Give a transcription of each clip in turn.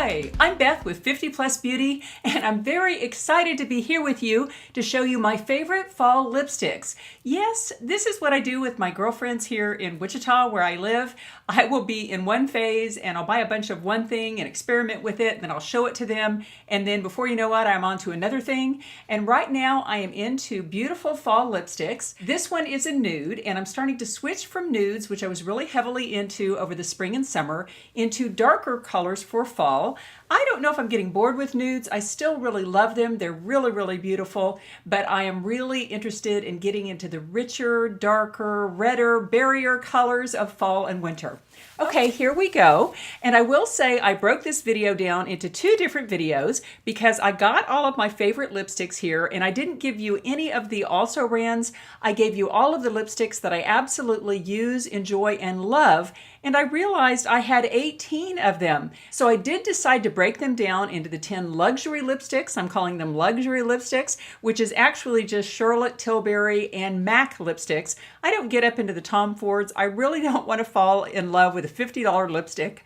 Hi, I'm Beth with 50 Plus Beauty, and I'm very excited to be here with you to show you my favorite fall lipsticks. Yes, this is what I do with my girlfriends here in Wichita where I live. I will be in one phase and I'll buy a bunch of one thing and experiment with it, and then I'll show it to them, and then before you know it, I'm on to another thing. And right now I am into beautiful fall lipsticks. This one is a nude, and I'm starting to switch from nudes, which I was really heavily into over the spring and summer, into darker colors for fall. I don't know if I'm getting bored with nudes. I still really love them. They're really, really beautiful, but I am really interested in getting into the richer, darker, redder, berrier colors of fall and winter. Okay, here we go. And I will say I broke this video down into two different videos because I got all of my favorite lipsticks here, and I didn't give you any of the also rans. I gave you all of the lipsticks that I absolutely use, enjoy, and love. And I realized I had 18 of them. So I did decide to break them down into the 10 luxury lipsticks. I'm calling them luxury lipsticks, which is actually just Charlotte Tilbury and MAC lipsticks. I don't get up into the Tom Fords. I really don't want to fall in love with a $50 lipstick.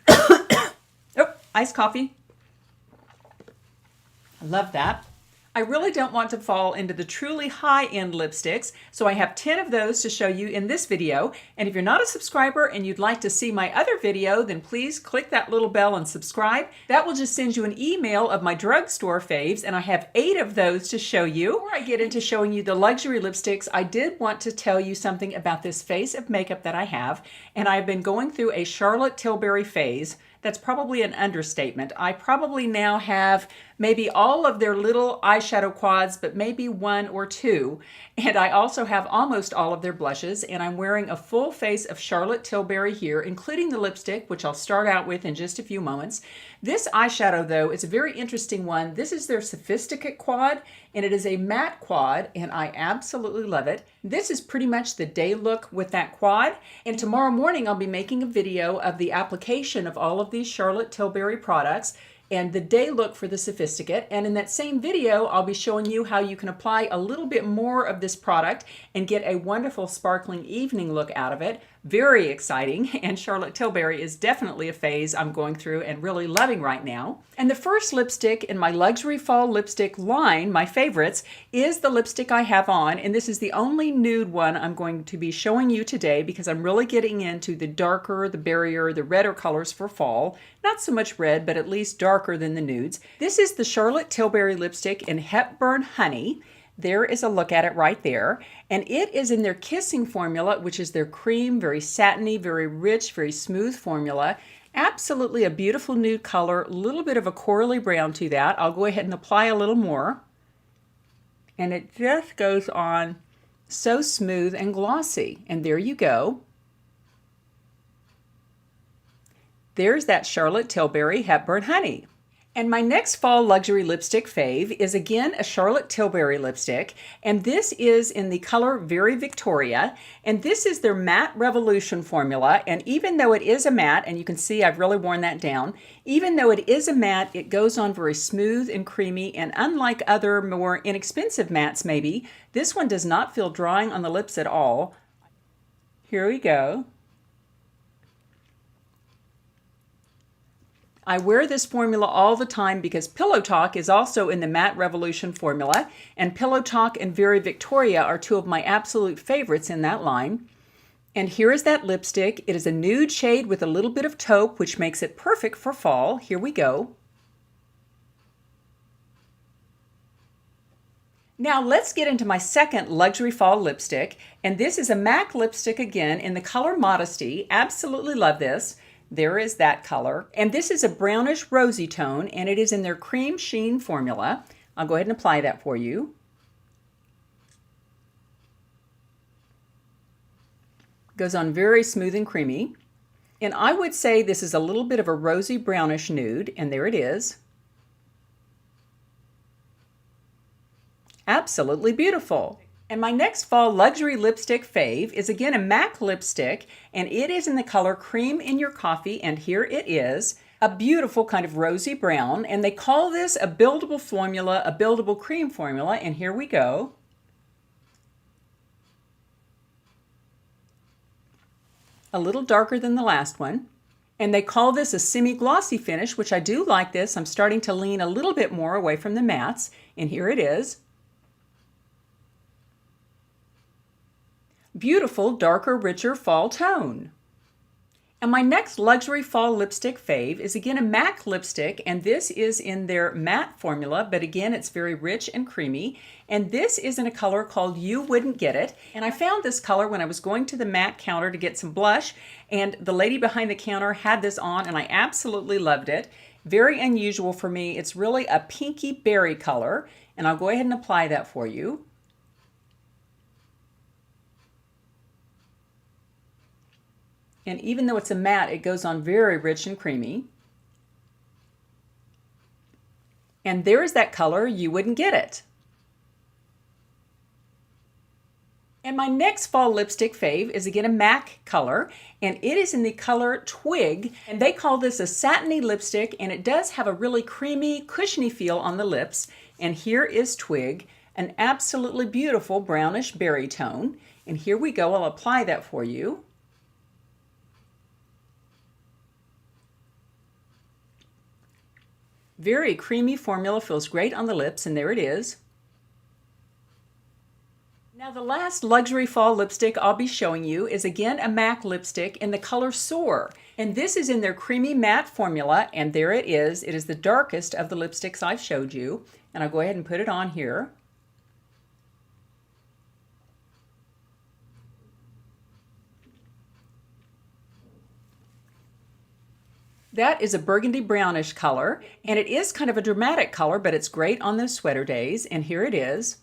Oh, iced coffee. I love that. I really don't want to fall into the truly high-end lipsticks, so I have 10 of those to show you in this video. And if you're not a subscriber and you'd like to see my other video, then please click that little bell and subscribe. That will just send you an email of my drugstore faves, and I have 8 of those to show you. Before I get into showing you the luxury lipsticks, I did want to tell you something about this face of makeup that I have, and I've been going through a Charlotte Tilbury phase. That's probably an understatement. I probably now have maybe all of their little eyeshadow quads, but maybe one or two. And I also have almost all of their blushes, and I'm wearing a full face of Charlotte Tilbury here, including the lipstick, which I'll start out with in just a few moments. This eyeshadow, though, is a very interesting one. This is their Sophisticate quad, and it is a matte quad, and I absolutely love it. This is pretty much the day look with that quad, and tomorrow morning I'll be making a video of the application of all of these Charlotte Tilbury products and the day look for the Sophisticate. And in that same video, I'll be showing you how you can apply a little bit more of this product and get a wonderful sparkling evening look out of it. Very exciting, and Charlotte Tilbury is definitely a phase I'm going through and really loving right now. And the first lipstick in my luxury fall lipstick line, my favorites, is the lipstick I have on, and this is the only nude one I'm going to be showing you today because I'm really getting into the darker, the berrier, the redder colors for fall. Not so much red, but at least darker than the nudes. This is the Charlotte Tilbury lipstick in Hepburn Honey. There is a look at it right there. And it is in their Kissing formula, which is their cream, very satiny, very rich, very smooth formula. Absolutely a beautiful nude color, a little bit of a corally brown to that. I'll go ahead and apply a little more. And it just goes on so smooth and glossy. And there you go. There's that Charlotte Tilbury Hepburn Honey. And my next fall luxury lipstick fave is again a Charlotte Tilbury lipstick, and this is in the color Very Victoria, and this is their Matte Revolution formula. And even though it is a matte, and you can see I've really worn that down, even though it is a matte, it goes on very smooth and creamy, and unlike other more inexpensive mattes maybe, this one does not feel drying on the lips at all. Here we go. I wear this formula all the time because Pillow Talk is also in the Matte Revolution formula, and Pillow Talk and Very Victoria are two of my absolute favorites in that line. And here is that lipstick. It is a nude shade with a little bit of taupe, which makes it perfect for fall. Here we go. Now let's get into my second luxury fall lipstick, and this is a MAC lipstick again in the color Modesty. Absolutely love this. There is that color. And this is a brownish rosy tone, and it is in their Cream Sheen formula. I'll go ahead and apply that for you. Goes on very smooth and creamy. And I would say this is a little bit of a rosy brownish nude, and there it is. Absolutely beautiful. And my next fall luxury lipstick fave is again a MAC lipstick, and it is in the color Cream in Your Coffee, and here it is. A beautiful kind of rosy brown, and they call this a buildable formula, a buildable cream formula, and here we go. A little darker than the last one. And they call this a semi-glossy finish, which I do like this. I'm starting to lean a little bit more away from the mattes, and here it is. Beautiful, darker, richer fall tone. And my next luxury fall lipstick fave is again a MAC lipstick, and this is in their matte formula, but again it's very rich and creamy. And this is in a color called You Wouldn't Get It. And I found this color when I was going to the MAC counter to get some blush, and the lady behind the counter had this on and I absolutely loved it. Very unusual for me. It's really a pinky berry color, and I'll go ahead and apply that for you. And even though it's a matte, it goes on very rich and creamy. And there's that color, You Wouldn't Get It. And my next fall lipstick fave is again a MAC color, and it is in the color Twig. And they call this a satiny lipstick, and it does have a really creamy, cushiony feel on the lips. And here is Twig, an absolutely beautiful brownish berry tone. And here we go, I'll apply that for you. Very creamy formula, feels great on the lips, and there it is. Now the last luxury fall lipstick I'll be showing you is again a MAC lipstick in the color Soar. And this is in their creamy matte formula, and there it is. It is the darkest of the lipsticks I've showed you. And I'll go ahead and put it on here. That is a burgundy brownish color, and it is kind of a dramatic color, but it's great on those sweater days, and here it is.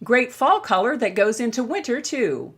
Great fall color that goes into winter too.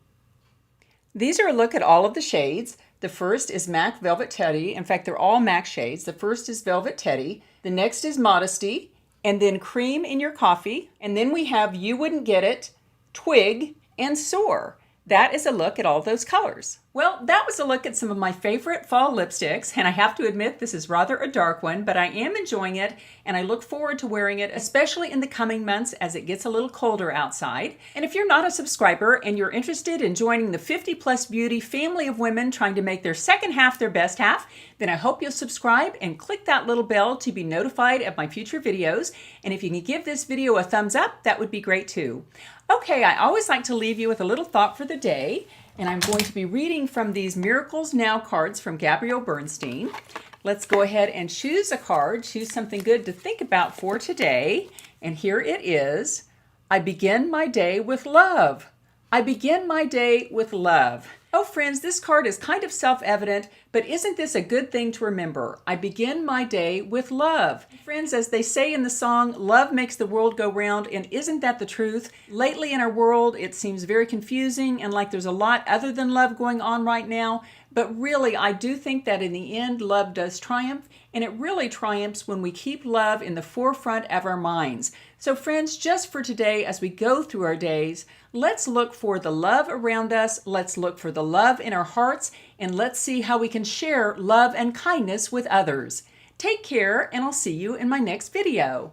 These are a look at all of the shades. The first is MAC Velvet Teddy. In fact, they're all MAC shades. The first is Velvet Teddy. The next is Modesty, and then Cream in Your Coffee. And then we have You Wouldn't Get It, Twig, and Soar. That is a look at all those colors. Well, that was a look at some of my favorite fall lipsticks, and I have to admit this is rather a dark one, but I am enjoying it, and I look forward to wearing it, especially in the coming months as it gets a little colder outside. And if you're not a subscriber and you're interested in joining the 50 Plus Beauty family of women trying to make their second half their best half, then I hope you'll subscribe and click that little bell to be notified of my future videos. And if you can give this video a thumbs up, that would be great too. Okay, I always like to leave you with a little thought for the day, and I'm going to be reading from these Miracles Now cards from Gabrielle Bernstein. Let's go ahead and choose a card, choose something good to think about for today, and here it is. I begin my day with love. I begin my day with love. Oh, friends, this card is kind of self-evident, but isn't this a good thing to remember? I begin my day with love. Friends, as they say in the song, love makes the world go round, and isn't that the truth? Lately in our world, it seems very confusing and like there's a lot other than love going on right now, but really, I do think that in the end, love does triumph, and it really triumphs when we keep love in the forefront of our minds. So friends, just for today, as we go through our days, let's look for the love around us, let's look for the love in our hearts, and let's see how we can share love and kindness with others. Take care, and I'll see you in my next video.